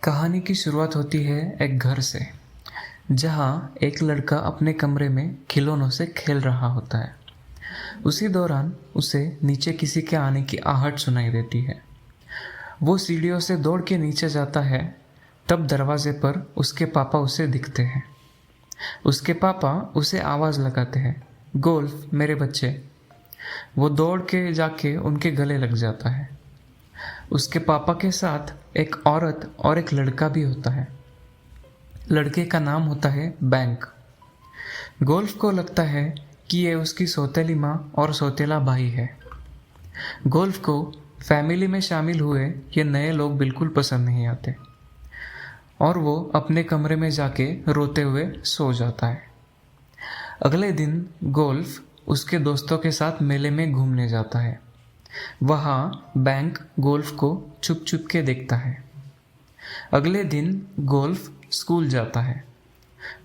कहानी की शुरुआत होती है एक घर से, जहाँ एक लड़का अपने कमरे में खिलौनों से खेल रहा होता है। उसी दौरान उसे नीचे किसी के आने की आहट सुनाई देती है। वो सीढ़ियों से दौड़ के नीचे जाता है, तब दरवाजे पर उसके पापा उसे दिखते हैं। उसके पापा उसे आवाज़ लगाते हैं, गोल्फ मेरे बच्चे। वो दौड़ के जाके उनके गले लग जाता है। उसके पापा के साथ एक औरत और एक लड़का भी होता है। लड़के का नाम होता है बैंक। गोल्फ को लगता है कि ये उसकी सौतेली माँ और सौतेला भाई है। गोल्फ को फैमिली में शामिल हुए ये नए लोग बिल्कुल पसंद नहीं आते और वो अपने कमरे में जाके रोते हुए सो जाता है। अगले दिन गोल्फ उसके दोस्तों के साथ मेले में घूमने जाता है। वहाँ बैंक गोल्फ को छुप छुप के देखता है। अगले दिन गोल्फ स्कूल जाता है।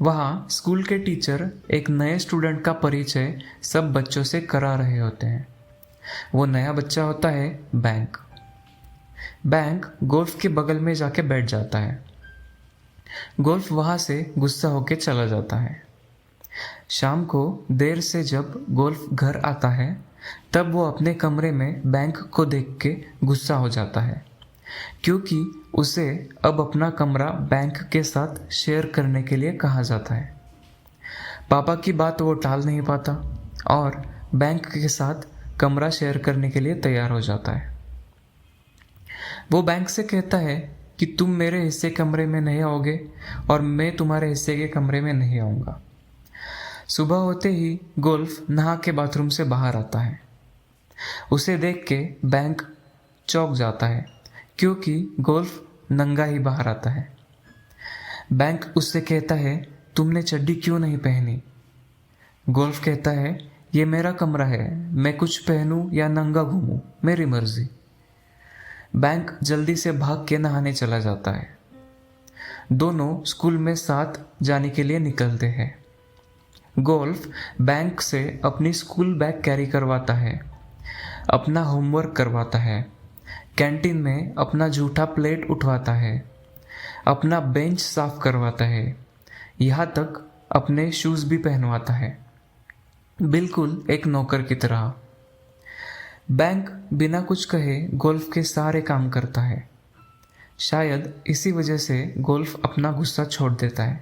वहाँ स्कूल के टीचर एक नए स्टूडेंट का परिचय सब बच्चों से करा रहे होते हैं। वो नया बच्चा होता है बैंक। बैंक गोल्फ के बगल में जाके बैठ जाता है। गोल्फ वहाँ से गुस्सा होके चला जाता है। शाम को देर से जब गोल्फ घर आता है, तब वो अपने कमरे में बैंक को देख के गुस्सा हो जाता है, क्योंकि उसे अब अपना कमरा बैंक के साथ शेयर करने के लिए कहा जाता है। पापा की बात वो टाल नहीं पाता और बैंक के साथ कमरा शेयर करने के लिए तैयार हो जाता है। वो बैंक से कहता है कि तुम मेरे हिस्से कमरे में नहीं आओगे और मैं तुम्हारे हिस्से के कमरे में नहीं आऊँगा। सुबह होते ही गोल्फ नहा के बाथरूम से बाहर आता है। उसे देख के बैंक चौंक जाता है, क्योंकि गोल्फ नंगा ही बाहर आता है। बैंक उससे कहता है, तुमने चड्डी क्यों नहीं पहनी? गोल्फ कहता है, ये मेरा कमरा है, मैं कुछ पहनूं या नंगा घूमूं, मेरी मर्जी। बैंक जल्दी से भाग के नहाने चला जाता है। दोनों स्कूल में साथ जाने के लिए निकलते हैं। गोल्फ बैंक से अपनी स्कूल बैग कैरी करवाता है, अपना होमवर्क करवाता है, कैंटीन में अपना जूठा प्लेट उठवाता है, अपना बेंच साफ करवाता है, यहाँ तक अपने शूज़ भी पहनवाता है, बिल्कुल एक नौकर की तरह। बैंक बिना कुछ कहे गोल्फ के सारे काम करता है। शायद इसी वजह से गोल्फ अपना गुस्सा छोड़ देता है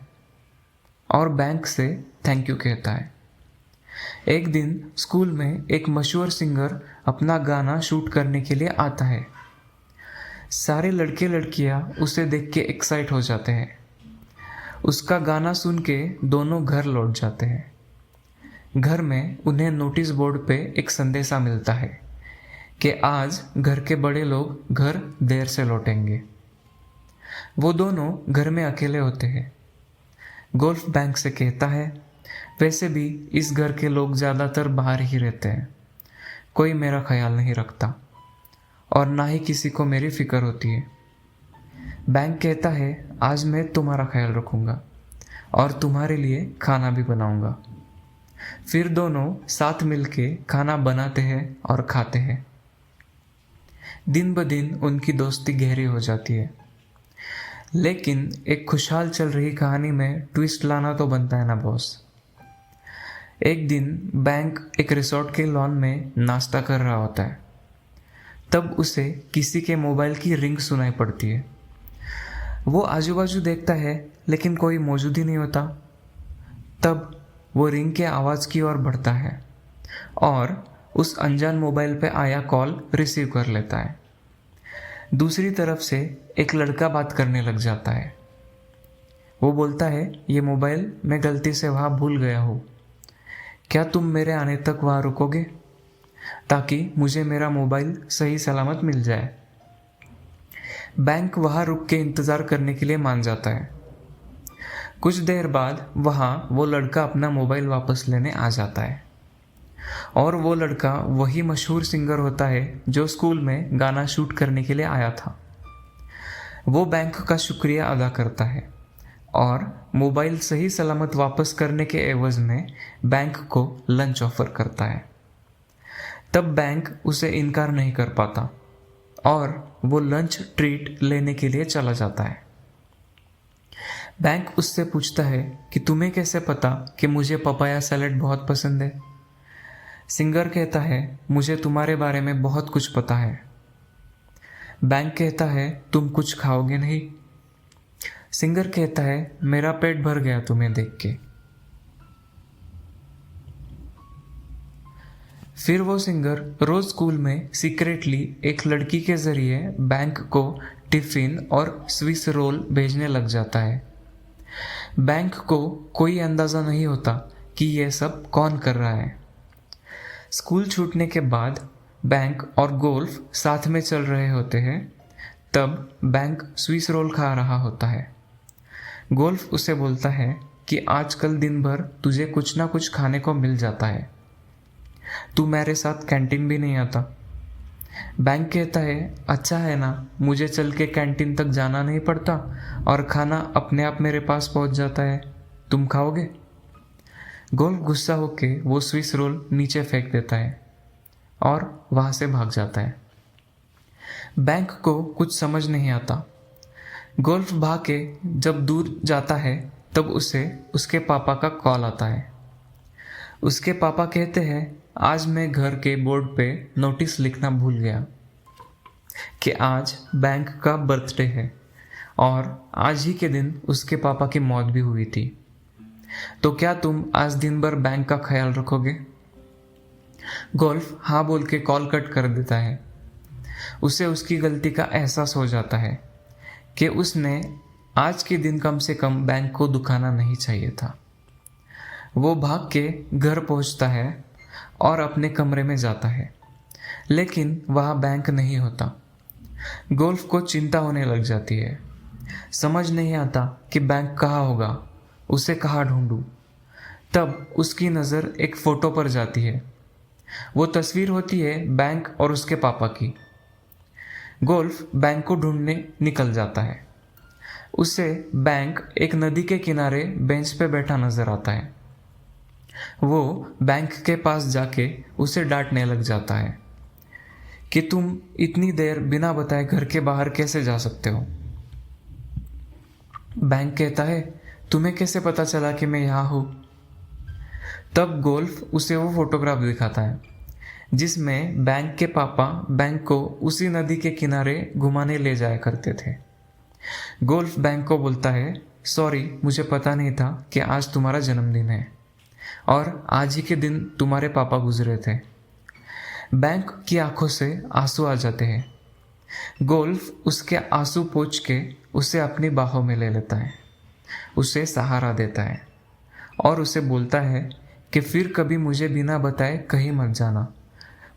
और बैंक से थैंक यू कहता है। एक दिन स्कूल में एक मशहूर सिंगर अपना गाना शूट करने के लिए आता है। सारे लड़के लड़कियां उसे देख के एक्साइट हो जाते हैं। उसका गाना सुन के दोनों घर लौट जाते हैं। घर में उन्हें नोटिस बोर्ड पे एक संदेशा मिलता है कि आज घर के बड़े लोग घर देर से लौटेंगे। वो दोनों घर में अकेले होते हैं। गोल्फ बैंक से कहता है, वैसे भी इस घर के लोग ज़्यादातर बाहर ही रहते हैं, कोई मेरा ख्याल नहीं रखता और ना ही किसी को मेरी फ़िक्र होती है। बैंक कहता है, आज मैं तुम्हारा ख्याल रखूँगा और तुम्हारे लिए खाना भी बनाऊँगा। फिर दोनों साथ मिलके खाना बनाते हैं और खाते हैं। दिन ब दिन उनकी दोस्ती गहरी हो जाती है। लेकिन एक खुशहाल चल रही कहानी में ट्विस्ट लाना तो बनता है ना बॉस। एक दिन बैंक एक रिसोर्ट के लॉन में नाश्ता कर रहा होता है। तब उसे किसी के मोबाइल की रिंग सुनाई पड़ती है। वो आजू बाजू देखता है, लेकिन कोई मौजूद ही नहीं होता। तब वो रिंग के आवाज़ की ओर बढ़ता है और उस अनजान मोबाइल पे आया कॉल रिसीव कर लेता है। दूसरी तरफ से एक लड़का बात करने लग जाता है। वो बोलता है, ये मोबाइल मैं गलती से वहाँ भूल गया हूँ, क्या तुम मेरे आने तक वहाँ रुकोगे ताकि मुझे मेरा मोबाइल सही सलामत मिल जाए? बैंक वहाँ रुक के इंतज़ार करने के लिए मान जाता है। कुछ देर बाद वहाँ वो लड़का अपना मोबाइल वापस लेने आ जाता है और वो लड़का वही मशहूर सिंगर होता है जो स्कूल में गाना शूट करने के लिए आया था। वो बैंक का शुक्रिया अदा करता है और मोबाइल सही सलामत वापस करने के एवज में बैंक को लंच ऑफर करता है। तब बैंक उसे इनकार नहीं कर पाता और वो लंच ट्रीट लेने के लिए चला जाता है। बैंक उससे पूछता है कि तुम्हें कैसे पता कि मुझे पपाया सैलेड बहुत पसंद है। सिंगर कहता है मुझे तुम्हारे बारे में बहुत कुछ पता है। बैंक कहता है तुम कुछ खाओगे नहीं। सिंगर कहता है मेरा पेट भर गया तुम्हें देख के। फिर वो सिंगर रोज स्कूल में सीक्रेटली एक लड़की के जरिए बैंक को टिफिन और स्विस रोल भेजने लग जाता है। बैंक को कोई अंदाज़ा नहीं होता कि यह सब कौन कर रहा है। स्कूल छूटने के बाद बैंक और गोल्फ साथ में चल रहे होते हैं। तब बैंक स्विस रोल खा रहा होता है। गोल्फ उसे बोलता है कि आजकल दिन भर तुझे कुछ ना कुछ खाने को मिल जाता है, तू मेरे साथ कैंटीन भी नहीं आता। बैंक कहता है अच्छा है ना, मुझे चल के कैंटीन तक जाना नहीं पड़ता और खाना अपने आप मेरे पास पहुंच जाता है, तुम खाओगे? गोल्फ गुस्सा होके वो स्विस रोल नीचे फेंक देता है और वहां से भाग जाता है। बैंक को कुछ समझ नहीं आता। गोल्फ भाग के जब दूर जाता है तब उसे उसके पापा का कॉल आता है। उसके पापा कहते हैं आज मैं घर के बोर्ड पे नोटिस लिखना भूल गया कि आज बैंक का बर्थडे है और आज ही के दिन उसके पापा की मौत भी हुई थी, तो क्या तुम आज दिन भर बैंक का ख्याल रखोगे? गोल्फ हाँ बोल के कॉल कट कर देता है। उसे उसकी गलती का एहसास हो जाता है कि उसने आज के दिन कम से कम बैंक को दुखाना नहीं चाहिए था। वो भाग के घर पहुंचता है और अपने कमरे में जाता है, लेकिन वहाँ बैंक नहीं होता। गोल्फ को चिंता होने लग जाती है। समझ नहीं आता कि बैंक कहाँ होगा, उसे कहाँ ढूंढूं। तब उसकी नज़र एक फ़ोटो पर जाती है। वो तस्वीर होती है बैंक और उसके पापा की। गोल्फ बैंक को ढूंढने निकल जाता है। उसे बैंक एक नदी के किनारे बेंच पे बैठा नजर आता है। वो बैंक के पास जाके उसे डांटने लग जाता है कि तुम इतनी देर बिना बताए घर के बाहर कैसे जा सकते हो? बैंक कहता है तुम्हें कैसे पता चला कि मैं यहाँ हूँ? तब गोल्फ उसे वो फोटोग्राफ दिखाता है जिसमें बैंक के पापा बैंक को उसी नदी के किनारे घुमाने ले जाया करते थे। गोल्फ बैंक को बोलता है सॉरी, मुझे पता नहीं था कि आज तुम्हारा जन्मदिन है और आज ही के दिन तुम्हारे पापा गुजरे थे। बैंक की आंखों से आंसू आ जाते हैं। गोल्फ उसके आंसू पोंछ के उसे अपनी बाहों में ले लेता है, उसे सहारा देता है और उसे बोलता है कि फिर कभी मुझे बिना बताए कहीं मत जाना,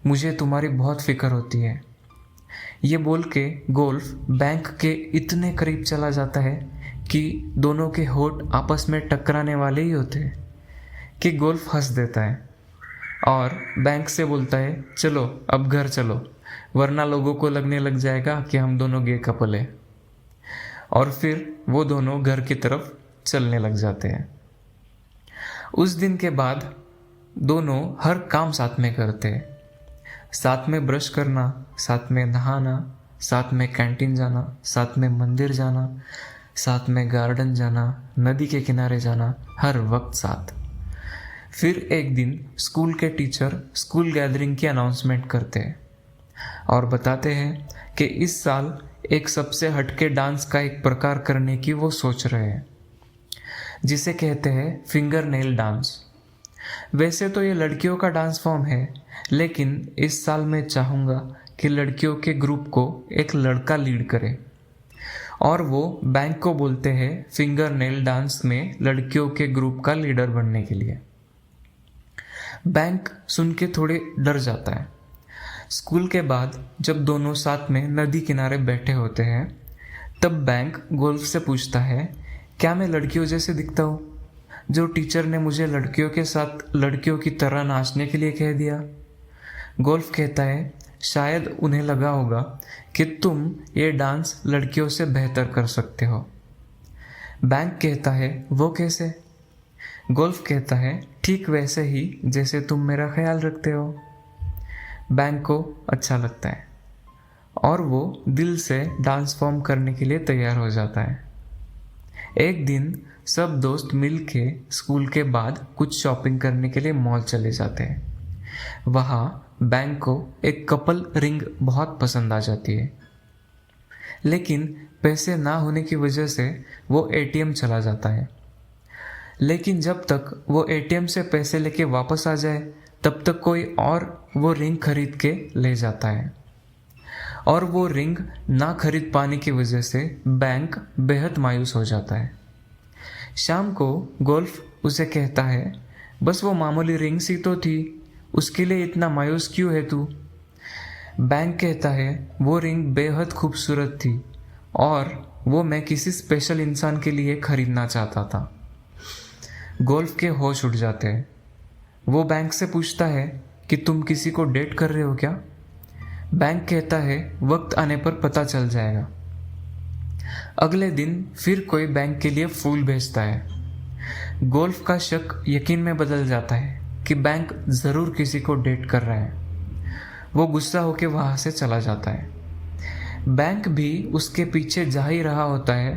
मुझे तुम्हारी बहुत फिक्र होती है। ये बोल के गोल्फ बैंक के इतने करीब चला जाता है कि दोनों के होठ आपस में टकराने वाले ही होते हैं कि गोल्फ हंस देता है और बैंक से बोलता है चलो अब घर चलो, वरना लोगों को लगने लग जाएगा कि हम दोनों गे कपल हैं। और फिर वो दोनों घर की तरफ चलने लग जाते हैं। उस दिन के बाद दोनों हर काम साथ में करते हैं। साथ में ब्रश करना, साथ में नहाना, साथ में कैंटीन जाना, साथ में मंदिर जाना, साथ में गार्डन जाना, नदी के किनारे जाना, हर वक्त साथ। फिर एक दिन स्कूल के टीचर स्कूल गैदरिंग की अनाउंसमेंट करते हैं और बताते हैं कि इस साल एक सबसे हटके डांस का एक प्रकार करने की वो सोच रहे हैं, जिसे कहते हैं फिंगर नेल डांस। वैसे तो ये लड़कियों का डांस फॉर्म है, लेकिन इस साल मैं चाहूँगा कि लड़कियों के ग्रुप को एक लड़का लीड करे और वो बैंक को बोलते हैं फिंगर नेल डांस में लड़कियों के ग्रुप का लीडर बनने के लिए। बैंक सुन के थोड़े डर जाता है। स्कूल के बाद जब दोनों साथ में नदी किनारे बैठे होते हैं तब बैंक गोल्फ से पूछता है क्या मैं लड़कियों जैसे दिखता हूँ जो टीचर ने मुझे लड़कियों के साथ लड़कियों की तरह नाचने के लिए कह दिया? गोल्फ कहता है शायद उन्हें लगा होगा कि तुम ये डांस लड़कियों से बेहतर कर सकते हो। बैंक कहता है वो कैसे? गोल्फ कहता है ठीक वैसे ही जैसे तुम मेरा ख्याल रखते हो। बैंक को अच्छा लगता है और वो दिल से डांस फॉर्म करने के लिए तैयार हो जाता है। एक दिन सब दोस्त मिल के स्कूल के बाद कुछ शॉपिंग करने के लिए मॉल चले जाते हैं। वहाँ बैंक को एक कपल रिंग बहुत पसंद आ जाती है, लेकिन पैसे ना होने की वजह से वो एटीएम चला जाता है। लेकिन जब तक वो एटीएम से पैसे लेके वापस आ जाए तब तक कोई और वो रिंग खरीद के ले जाता है, और वो रिंग ना खरीद पाने की वजह से बैंक बेहद मायूस हो जाता है। शाम को गोल्फ उसे कहता है, बस वो मामूली रिंग सी तो थी, उसके लिए इतना मायूस क्यों है तू? बैंक कहता है, वो रिंग बेहद खूबसूरत थी और वो मैं किसी स्पेशल इंसान के लिए खरीदना चाहता था। गोल्फ के होश उड़ जाते हैं। वो बैंक से पूछता है कि तुम किसी को डेट कर रहे हो क्या? बैंक कहता है, वक्त आने पर पता चल जाएगा। अगले दिन फिर कोई बैंक के लिए फूल भेजता है। गोल्फ का शक यकीन में बदल जाता है कि बैंक ज़रूर किसी को डेट कर रहा है। वो गुस्सा होकर वहाँ से चला जाता है। बैंक भी उसके पीछे जा ही रहा होता है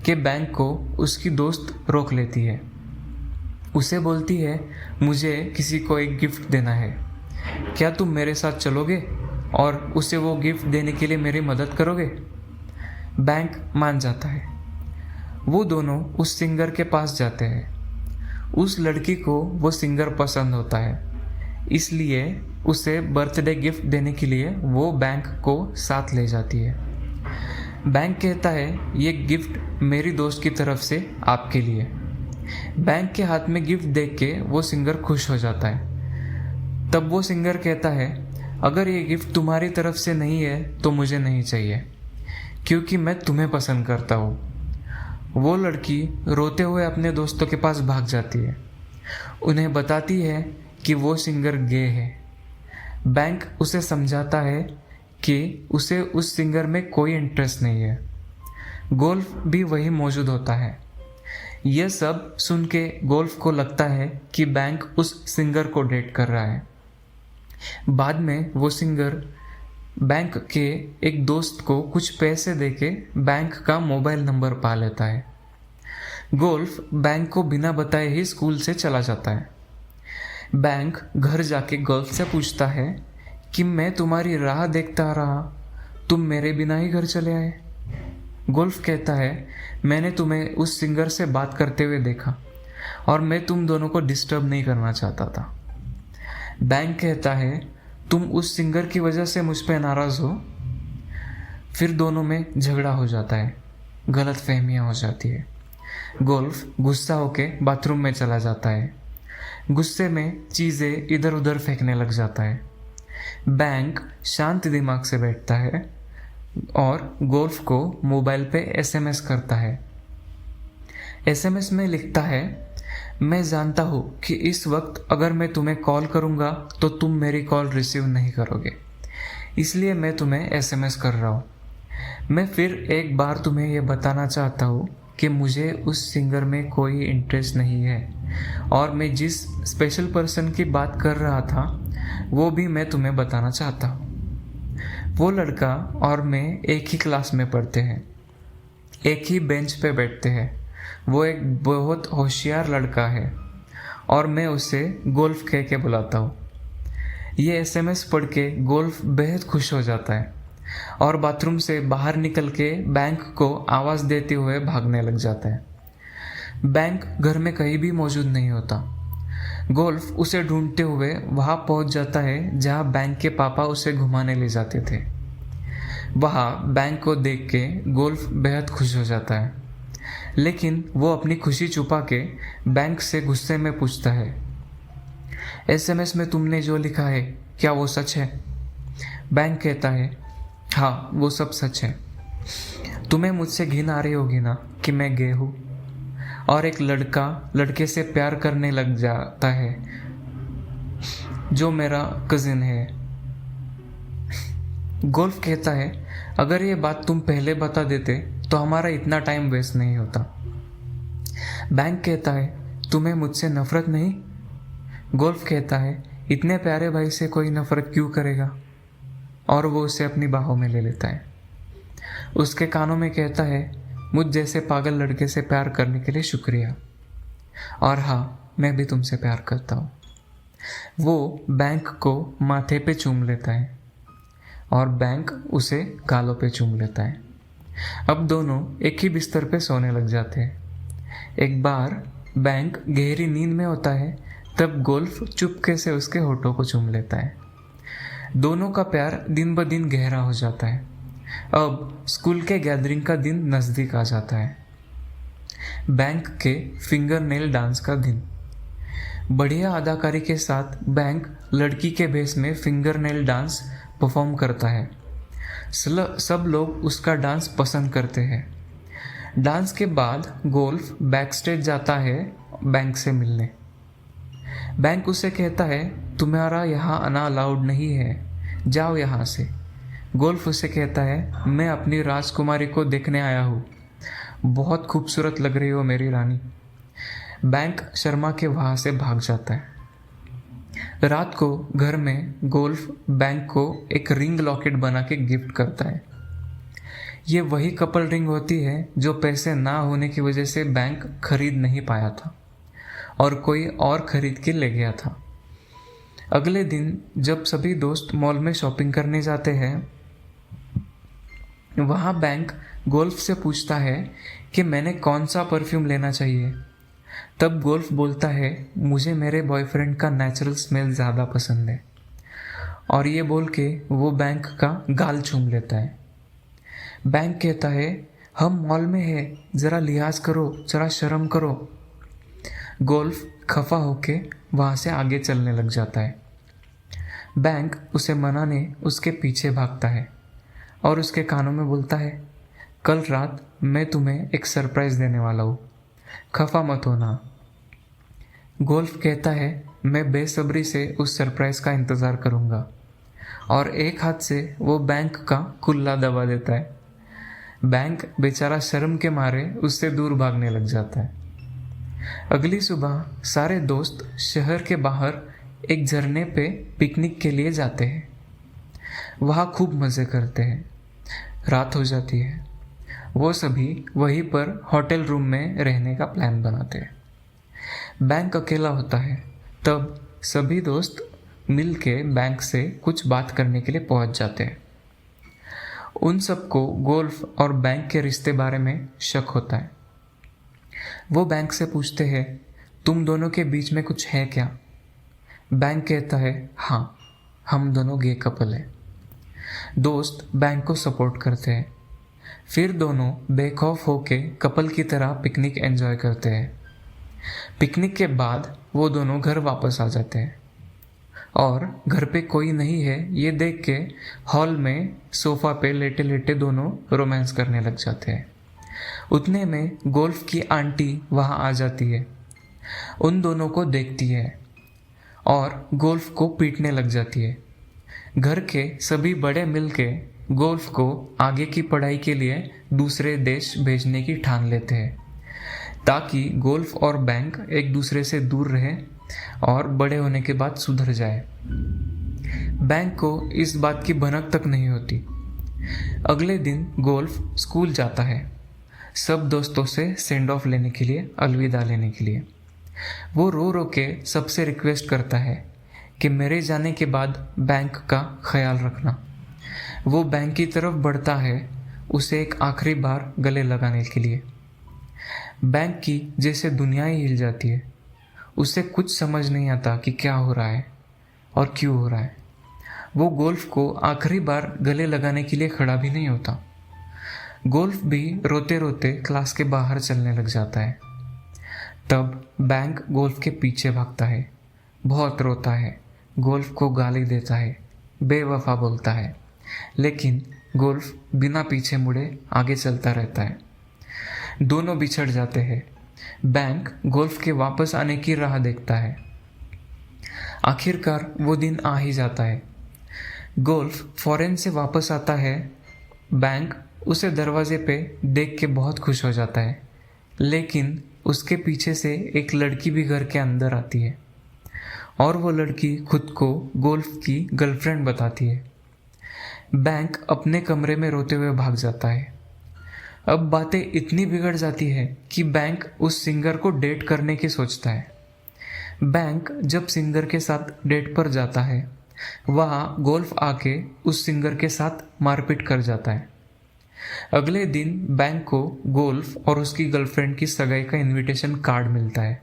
कि बैंक को उसकी दोस्त रोक लेती है। उसे बोलती है, मुझे किसी को एक गिफ्ट देना है, क्या तुम मेरे साथ चलोगे और उसे वो गिफ्ट देने के लिए मेरी मदद करोगे? बैंक मान जाता है। वो दोनों उस सिंगर के पास जाते हैं। उस लड़की को वो सिंगर पसंद होता है, इसलिए उसे बर्थडे गिफ्ट देने के लिए वो बैंक को साथ ले जाती है। बैंक कहता है, ये गिफ्ट मेरी दोस्त की तरफ से आपके लिए। बैंक के हाथ में गिफ्ट देख के वो सिंगर खुश हो जाता है। तब वो सिंगर कहता है, अगर ये गिफ्ट तुम्हारी तरफ से नहीं है तो मुझे नहीं चाहिए, क्योंकि मैं तुम्हें पसंद करता हूँ। वो लड़की रोते हुए अपने दोस्तों के पास भाग जाती है। उन्हें बताती है कि वो सिंगर गे है। बैंक उसे समझाता है कि उसे उस सिंगर में कोई इंटरेस्ट नहीं है। गोल्फ भी वही मौजूद होता है। यह सब सुन के गोल्फ को लगता है कि बैंक उस सिंगर को डेट कर रहा है। बाद में वो सिंगर बैंक के एक दोस्त को कुछ पैसे देके बैंक का मोबाइल नंबर पा लेता है। गोल्फ बैंक को बिना बताए ही स्कूल से चला जाता है। बैंक घर जाके गोल्फ से पूछता है कि मैं तुम्हारी राह देखता रहा, तुम मेरे बिना ही घर चले आए। गोल्फ कहता है, मैंने तुम्हें उस सिंगर से बात करते हुए देखा और मैं तुम दोनों को डिस्टर्ब नहीं करना चाहता था। बैंक कहता है, तुम उस सिंगर की वजह से मुझ पर नाराज़ हो? फिर दोनों में झगड़ा हो जाता है, गलत फहमियाँ हो जाती है। गोल्फ गुस्सा होके बाथरूम में चला जाता है। गुस्से में चीज़ें इधर उधर फेंकने लग जाता है। बैंक शांत दिमाग से बैठता है और गोल्फ को मोबाइल पे एसएमएस करता है। एसएमएस में लिखता है, मैं जानता हूँ कि इस वक्त अगर मैं तुम्हें कॉल करूँगा तो तुम मेरी कॉल रिसीव नहीं करोगे, इसलिए मैं तुम्हें एसएमएस कर रहा हूँ। मैं फिर एक बार तुम्हें यह बताना चाहता हूँ कि मुझे उस सिंगर में कोई इंटरेस्ट नहीं है और मैं जिस स्पेशल पर्सन की बात कर रहा था वो भी मैं तुम्हें बताना चाहता हूँ। वो लड़का और मैं एक ही क्लास में पढ़ते हैं, एक ही बेंच पे बैठते हैं। वो एक बहुत होशियार लड़का है और मैं उसे गोल्फ कह के बुलाता हूँ। ये एसएमएस पढ़ के गोल्फ बेहद खुश हो जाता है और बाथरूम से बाहर निकल के बैंक को आवाज़ देते हुए भागने लग जाता है। बैंक घर में कहीं भी मौजूद नहीं होता। गोल्फ उसे ढूंढते हुए वहाँ पहुँच जाता है जहाँ बैंक के पापा उसे घुमाने ले जाते थे। वहाँ बैंक को देख के गोल्फ बेहद खुश हो जाता है, लेकिन वो अपनी खुशी छुपा के बैंक से गुस्से में पूछता है, एसएमएस में तुमने जो लिखा है क्या वो सच है? बैंक कहता है, हाँ वो सब सच है। तुम्हें मुझसे घिन आ रही होगी ना कि मैं गे हूँ और एक लड़का लड़के से प्यार करने लग जाता है जो मेरा कजिन है। गोल्फ कहता है, अगर ये बात तुम पहले बता देते तो हमारा इतना टाइम वेस्ट नहीं होता। बैंक कहता है, तुम्हें मुझसे नफरत नहीं? गोल्फ कहता है, इतने प्यारे भाई से कोई नफरत क्यों करेगा? और वो उसे अपनी बाहों में ले लेता है। उसके कानों में कहता है, मुझ जैसे पागल लड़के से प्यार करने के लिए शुक्रिया। और हाँ, मैं भी तुमसे प्यार करता हूँ। वो बैंक को माथे पे चूम लेता है और बैंक उसे गालों पे चूम लेता है। अब दोनों एक ही बिस्तर पे सोने लग जाते हैं। एक बार बैंक गहरी नींद में होता है, तब गोल्फ चुपके से उसके होठों को चूम लेता है। दोनों का प्यार दिन ब दिन गहरा हो जाता है। अब स्कूल के गैदरिंग का दिन नज़दीक आ जाता है। बैंक के फिंगर नेल डांस का दिन। बढ़िया अदाकारी के साथ बैंक लड़की के भेस में फिंगर नेल डांस परफॉर्म करता है। सब लोग उसका डांस पसंद करते हैं। डांस के बाद गोल्फ बैक स्टेज जाता है बैंक से मिलने। बैंक उसे कहता है, तुम्हारा यहाँ आना अलाउड नहीं है, जाओ यहाँ से। गोल्फ उसे कहता है, मैं अपनी राजकुमारी को देखने आया हूँ, बहुत खूबसूरत लग रही हो मेरी रानी। बैंक शर्मा के वहाँ से भाग जाता है। रात को घर में गोल्फ बैंक को एक रिंग लॉकेट बना के गिफ्ट करता है। ये वही कपल रिंग होती है जो पैसे ना होने की वजह से बैंक खरीद नहीं पाया था और कोई और खरीद के ले गया था। अगले दिन जब सभी दोस्त मॉल में शॉपिंग करने जाते हैं, वहाँ बैंक गोल्फ से पूछता है कि मैंने कौन सा परफ्यूम लेना चाहिए। तब गोल्फ बोलता है, मुझे मेरे बॉयफ्रेंड का नेचुरल स्मेल ज़्यादा पसंद है। और ये बोल के वो बैंक का गाल चूम लेता है। बैंक कहता है, हम मॉल में है, ज़रा लिहाज करो, ज़रा शर्म करो। गोल्फ खफा होके वहाँ से आगे चलने लग जाता है। बैंक उसे मनाने उसके पीछे भागता है और उसके कानों में बोलता है, कल रात मैं तुम्हें एक सरप्राइज़ देने वाला हूँ, खफा मत होना। गोल्फ कहता है, मैं बेसब्री से उस सरप्राइज़ का इंतज़ार करूँगा। और एक हाथ से वो बैंक का कुल्ला दबा देता है। बैंक बेचारा शर्म के मारे उससे दूर भागने लग जाता है। अगली सुबह सारे दोस्त शहर के बाहर एक झरने पे पिकनिक के लिए जाते हैं। वहाँ खूब मज़े करते हैं। रात हो जाती है। वो सभी वहीं पर होटल रूम में रहने का प्लान बनाते हैं। बैंक अकेला होता है। तब सभी दोस्त मिल के बैंक से कुछ बात करने के लिए पहुंच जाते हैं। उन सबको गोल्फ और बैंक के रिश्ते बारे में शक होता है। वो बैंक से पूछते हैं, तुम दोनों के बीच में कुछ है क्या? बैंक कहता है, हाँ, हम दोनों गे कपल हैं। दोस्त बैंक को सपोर्ट करते हैं। फिर दोनों बेखौफ होके कपल की तरह पिकनिक एंजॉय करते हैं। पिकनिक के बाद वो दोनों घर वापस आ जाते हैं और घर पे कोई नहीं है ये देख के हॉल में सोफ़ा पे लेटे लेटे दोनों रोमांस करने लग जाते हैं। उतने में गोल्फ की आंटी वहाँ आ जाती है, उन दोनों को देखती है और गोल्फ को पीटने लग जाती है। घर के सभी बड़े मिलके गोल्फ को आगे की पढ़ाई के लिए दूसरे देश भेजने की ठान लेते हैं ताकि गोल्फ और बैंक एक दूसरे से दूर रहे और बड़े होने के बाद सुधर जाए। बैंक को इस बात की भनक तक नहीं होती। अगले दिन गोल्फ स्कूल जाता है, सब दोस्तों से सेंड ऑफ लेने के लिए, अलविदा लेने के लिए। वो रो रो के सबसे रिक्वेस्ट करता है कि मेरे जाने के बाद बैंक का ख्याल रखना। वो बैंक की तरफ बढ़ता है उसे एक आखिरी बार गले लगाने के लिए। बैंक की जैसे दुनिया ही हिल जाती है। उसे कुछ समझ नहीं आता कि क्या हो रहा है और क्यों हो रहा है। वो गोल्फ को आखिरी बार गले लगाने के लिए खड़ा भी नहीं होता। गोल्फ भी रोते रोते क्लास के बाहर चलने लग जाता है। तब बैंक गोल्फ के पीछे भागता है, बहुत रोता है, गोल्फ को गाली देता है, बेवफा बोलता है, लेकिन गोल्फ बिना पीछे मुड़े आगे चलता रहता है। दोनों बिछड़ जाते हैं। बैंक गोल्फ के वापस आने की राह देखता है। आखिरकार वो दिन आ ही जाता है। गोल्फ फॉरेन से वापस आता है। बैंक उसे दरवाजे पे देख के बहुत खुश हो जाता है, लेकिन उसके पीछे से एक लड़की भी घर के अंदर आती है और वो लड़की खुद को गोल्फ की गर्लफ्रेंड बताती है। बैंक अपने कमरे में रोते हुए भाग जाता है। अब बातें इतनी बिगड़ जाती है कि बैंक उस सिंगर को डेट करने की सोचता है। बैंक जब सिंगर के साथ डेट पर जाता है, वहाँ गोल्फ आके उस सिंगर के साथ मारपीट कर जाता है। अगले दिन बैंक को गोल्फ और उसकी गर्लफ्रेंड की सगाई का इनविटेशन कार्ड मिलता है।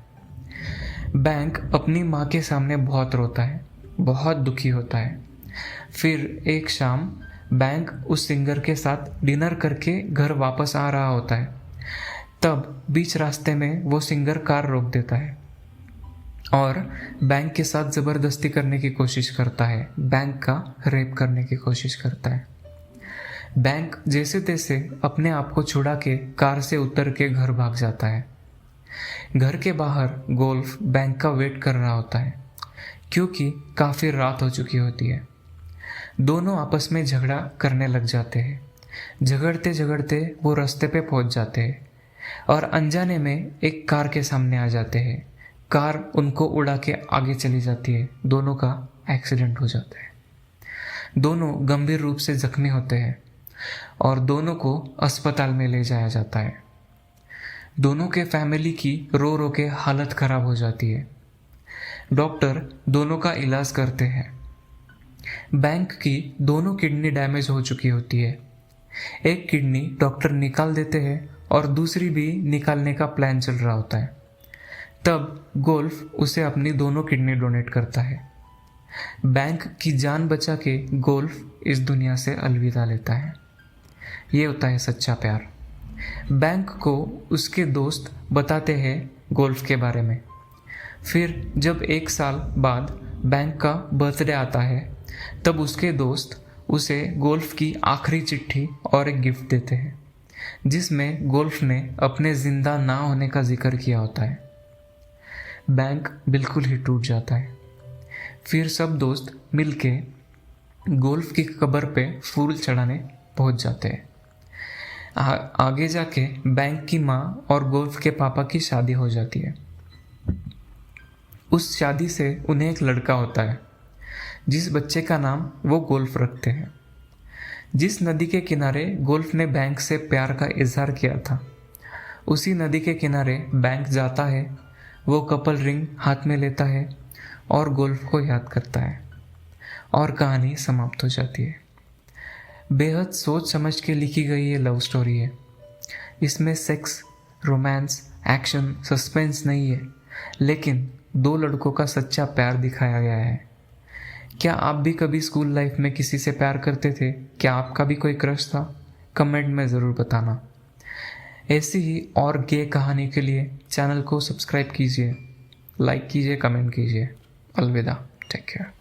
बैंक अपनी माँ के सामने बहुत रोता है, बहुत दुखी होता है। फिर एक शाम बैंक उस सिंगर के साथ डिनर करके घर वापस आ रहा होता है। तब बीच रास्ते में वो सिंगर कार रोक देता है और बैंक के साथ ज़बरदस्ती करने की कोशिश करता है, बैंक का रेप करने की कोशिश करता है। बैंक जैसे तैसे अपने आप को छुड़ा के कार से उतर के घर भाग जाता है। घर के बाहर गोल्फ बैंक का वेट कर रहा होता है, क्योंकि काफ़ी रात हो चुकी होती है। दोनों आपस में झगड़ा करने लग जाते हैं। झगड़ते झगड़ते वो रास्ते पे पहुंच जाते हैं और अनजाने में एक कार के सामने आ जाते हैं। कार उनको उड़ा के आगे चली जाती है। दोनों का एक्सीडेंट हो जाता है। दोनों गंभीर रूप से जख्मी होते हैं और दोनों को अस्पताल में ले जाया जाता है। दोनों के फैमिली की रो रो के हालत खराब हो जाती है। डॉक्टर दोनों का इलाज करते हैं। बैंक की दोनों किडनी डैमेज हो चुकी होती है। एक किडनी डॉक्टर निकाल देते हैं और दूसरी भी निकालने का प्लान चल रहा होता है। तब गोल्फ उसे अपनी दोनों किडनी डोनेट करता है। बैंक की जान बचा के गोल्फ इस दुनिया से अलविदा लेता है। ये होता है सच्चा प्यार। बैंक को उसके दोस्त बताते हैं गोल्फ के बारे में। फिर जब 1 साल बाद बैंक का बर्थडे आता है, तब उसके दोस्त उसे गोल्फ की आखिरी चिट्ठी और एक गिफ्ट देते हैं, जिसमें गोल्फ ने अपने जिंदा ना होने का जिक्र किया होता है। बैंक बिल्कुल ही टूट जाता है। फिर सब दोस्त मिलके गोल्फ की कब्र पे फूल चढ़ाने पहुंच जाते हैं। आगे जाके बैंक की माँ और गोल्फ के पापा की शादी हो जाती है। उस शादी से उन्हें एक लड़का होता है, जिस बच्चे का नाम वो गोल्फ रखते हैं। जिस नदी के किनारे गोल्फ ने बैंक से प्यार का इजहार किया था, उसी नदी के किनारे बैंक जाता है। वो कपल रिंग हाथ में लेता है और गोल्फ को याद करता है और कहानी समाप्त हो जाती है। बेहद सोच समझ के लिखी गई ये लव स्टोरी है। इसमें सेक्स, रोमांस, एक्शन, सस्पेंस नहीं है, लेकिन 2 लड़कों का सच्चा प्यार दिखाया गया है। क्या आप भी कभी स्कूल लाइफ में किसी से प्यार करते थे? क्या आपका भी कोई क्रश था? कमेंट में ज़रूर बताना। ऐसी ही और गे कहानी के लिए चैनल को सब्सक्राइब कीजिए, लाइक कीजिए, कमेंट कीजिए। अलविदा, टेक केयर।